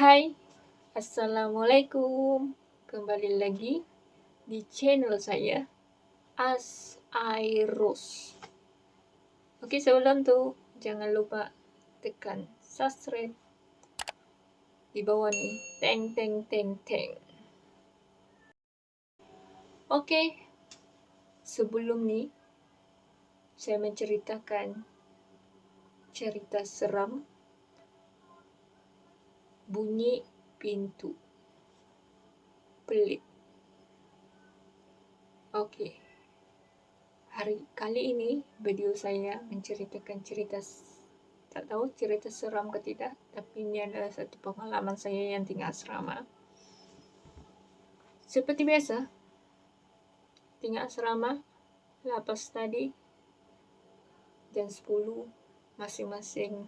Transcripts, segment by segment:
Hai, Assalamualaikum. Kembali lagi di channel saya, Asairus. Oke, sebelum tuh, jangan lupa tekan subscribe di bawah nih. Teng, teng, teng, teng. Oke, sebelum nih, saya menceritakan cerita seram bunyi pintu pelik. Oke, kali ini video saya menceritakan tak tahu cerita seram ke tidak, tapi ini adalah satu pengalaman saya yang tinggal asrama. Seperti biasa, tinggal asrama, lapas tadi, jam 10, masing-masing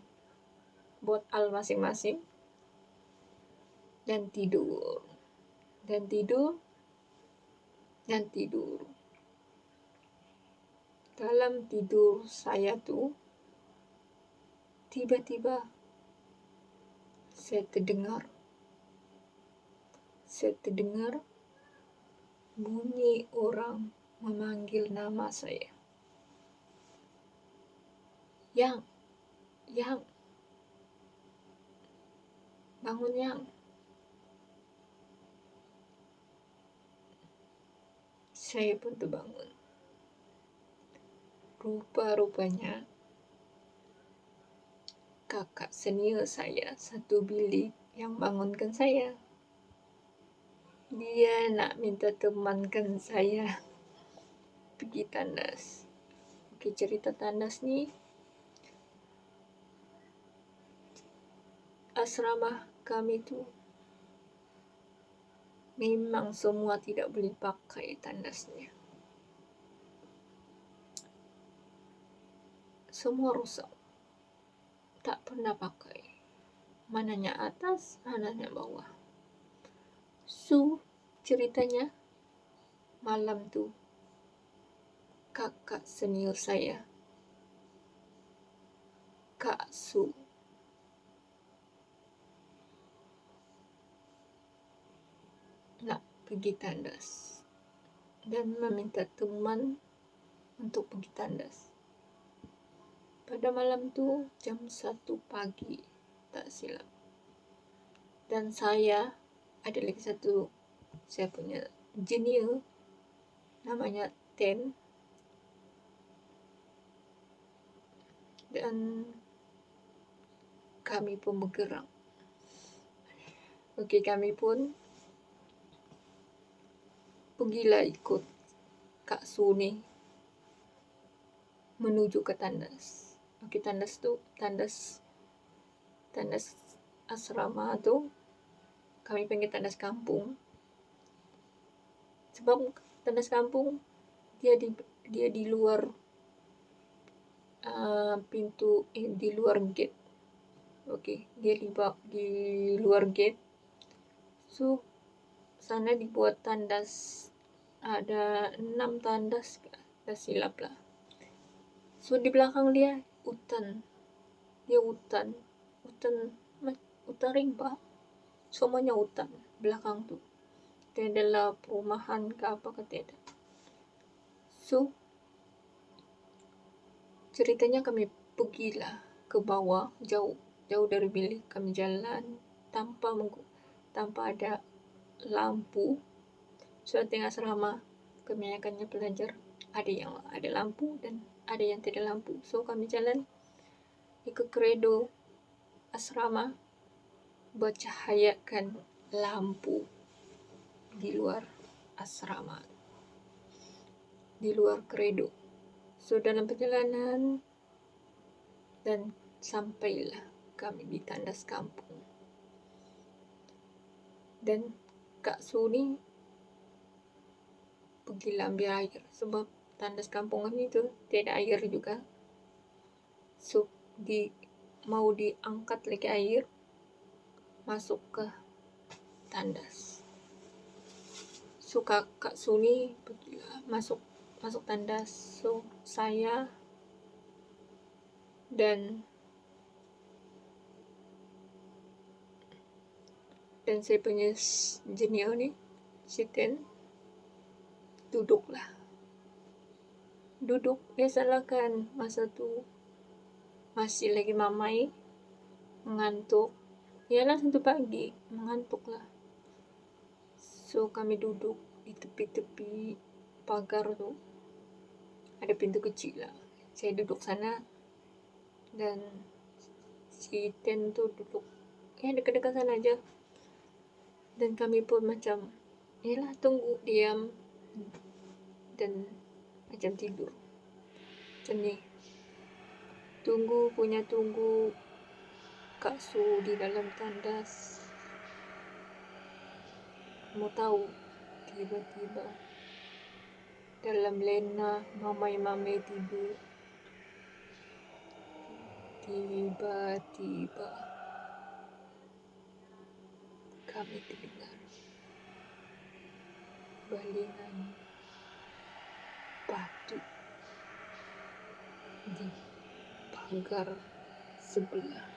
buat al masing-masing, dan tidur. Dalam tidur saya tuh, tiba-tiba saya terdengar bunyi orang memanggil nama saya. Yang, bangun yang. Saya pun terbangun. Rupa-rupanya kakak senior saya satu bilik yang bangunkan saya. Dia nak minta temankan saya pergi tandas. Oke, cerita tandas nih, asrama kami tuh memang semua tidak boleh pakai tandasnya. Semua rusak, tak pernah pakai. Mananya atas, mananya bawah. Ceritanya malam tuh kakak senior saya, Kak Su, nak pergi tandas dan meminta teman untuk pergi tandas. Pada malam tuh jam 1 pagi, tak silap. Dan saya ada lagi satu, saya punya junior namanya Ten, dan kami pun bergerak. Oke, kami pun pergilah ikut Kak Su nih menuju ke tandas. Oke, tandas asrama tuh kami panggil tandas kampung. Sebab tandas kampung dia di luar pintu, di luar gate. Oke, dia di luar gate. So sana dibuat tandas, ada 6 tandas, tak silap lah. So di belakang dia hutan rimba, semuanya hutan belakang tuh. Tidak adalah perumahan ke apa ke tidak. So ceritanya kami pergilah ke bawah, jauh dari bilik. Kami jalan tanpa ada lampu. So tengah asrama kebanyakannya pelajar, ada yang ada lampu dan ada yang tidak lampu. So kami jalan ikut kredo asrama, bercahayakan lampu di luar asrama, di luar kredo. So dalam perjalanan dan sampailah kami di tandas kampung. Dan Kak Suni pergilah ambil air, sebab tandas kampung kami itu tidak air juga. So mau diangkat lagi air masuk ke tandas. So Kak Suni pergilah masuk tandas. So saya dan Dan saya punya jeniau nih, si Ten, duduklah. Duduk, biasalah kan masa tuh masih lagi mamai, mengantuk. Yalah 1 pagi, mengantuk lah. So kami duduk di tepi-tepi pagar tuh. Ada pintu kecil lah. Saya duduk sana dan si Ten tuh duduk dekat-dekat sana aja. Dan kami pun macam yalah tunggu, diam dan macam tidur. Macam ni. Tunggu Kak Su di dalam tandas. Mau tahu, tiba-tiba dalam lena mamai tidur. Tiba-tiba kami dengar balingan batu di pagar sebelah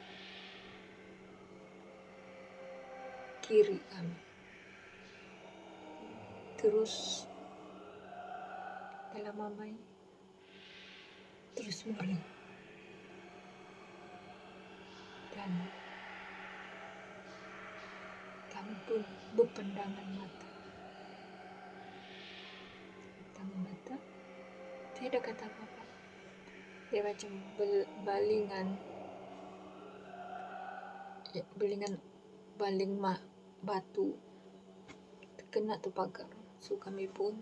kiri kami. Terus dalam mamai terus mulai dan kami pun berpandangan mata. Tidak kata apa-apa. Dia macam baling batu terkena tu pagar. So kami pun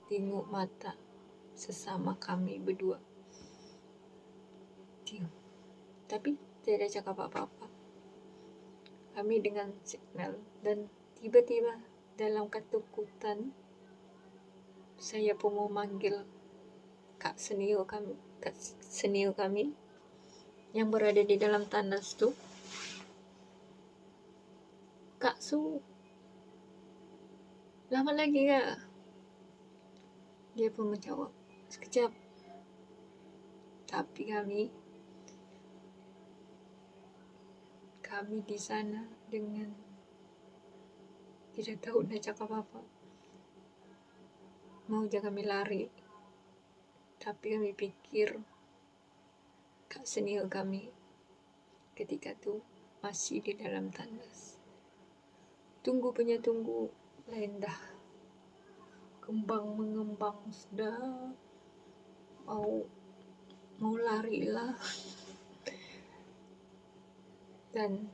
tengok mata sesama kami berdua. Diam. Tapi tidak cakap apa-apa. Kami dengan signal dan tiba-tiba dalam ketakutan saya pun mau manggil kak senior kami yang berada di dalam tandas tu. Kak Su, lama lagi ya? Dia pun menjawab, sekejap. Tapi kami di sana dengan tidak tahu nak cakap apa. Mau je kami lari, tapi kami pikir kak senior kami ketika tu masih di dalam tandas. Tunggu, lain dah. Mengembang sudah, mau lari lah. Dan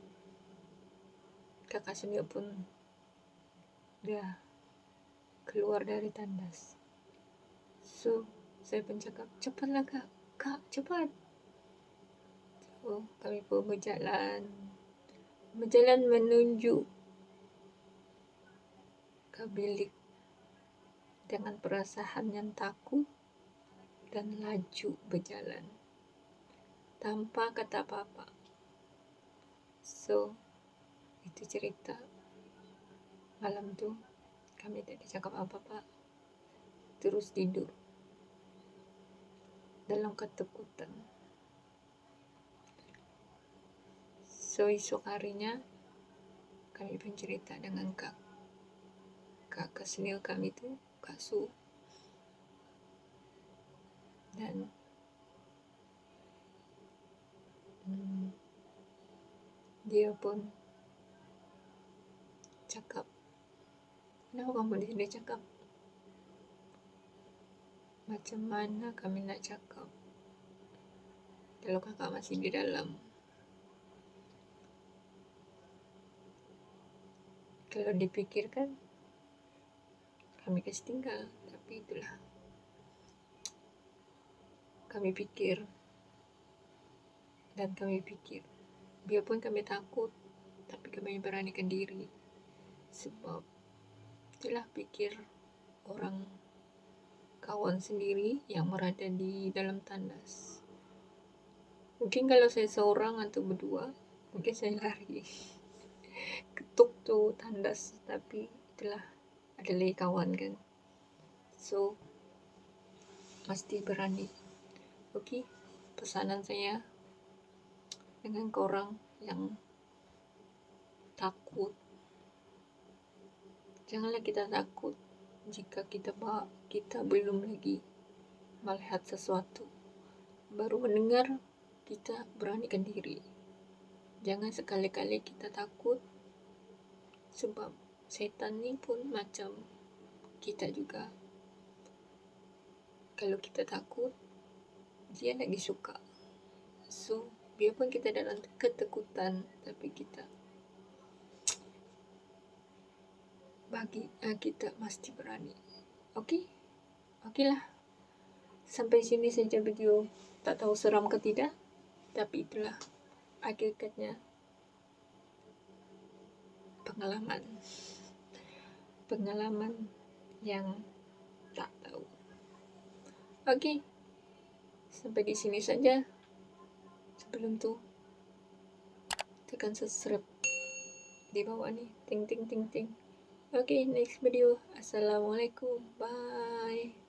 kakak senior pun dah keluar dari tandas. So saya pun cakap, cepatlah kak, cepat. So kami pun berjalan menuju ke bilik dengan perasaan yang takut dan laju berjalan tanpa kata apa-apa. So itu cerita malam tu. Kami tidak cakap apa-apa, terus tidur dalam ketakutan. So esok harinya kami pun cerita dengan kakak senior kami tu, Kak Su, dan dia pun cakap, kenapa kamu di sini cakap? Macam mana kami nak cakap kalau kakak masih di dalam? Kalau dipikirkan kami kasih tinggal, tapi itulah. Kami pikir, biarpun kami takut, tapi kami beranikan diri. Sebab itulah pikir orang kawan sendiri yang berada di dalam tandas. Mungkin kalau saya seorang atau berdua, mungkin saya lari. Ketuk tu tandas, tapi itulah, ada lagi kawan kan. So mesti berani. Okey, pesanan saya dengan korang yang takut. Janganlah kita takut jika kita belum lagi melihat sesuatu. Baru mendengar, kita beranikan diri. Jangan sekali-kali kita takut, sebab setan ini pun macam kita juga. Kalau kita takut, dia lagi suka. So, biarpun kita dalam ketakutan, tapi kita mesti berani. Okeylah. Sampai sini saja video. Tak tahu seram ke tidak, tapi itulah hakikatnya pengalaman yang tak tahu. Sampai di sini saja. Sebelum tu, tekan subscribe di bawah ni, ting ting ting ting. Next video. Assalamualaikum. Bye.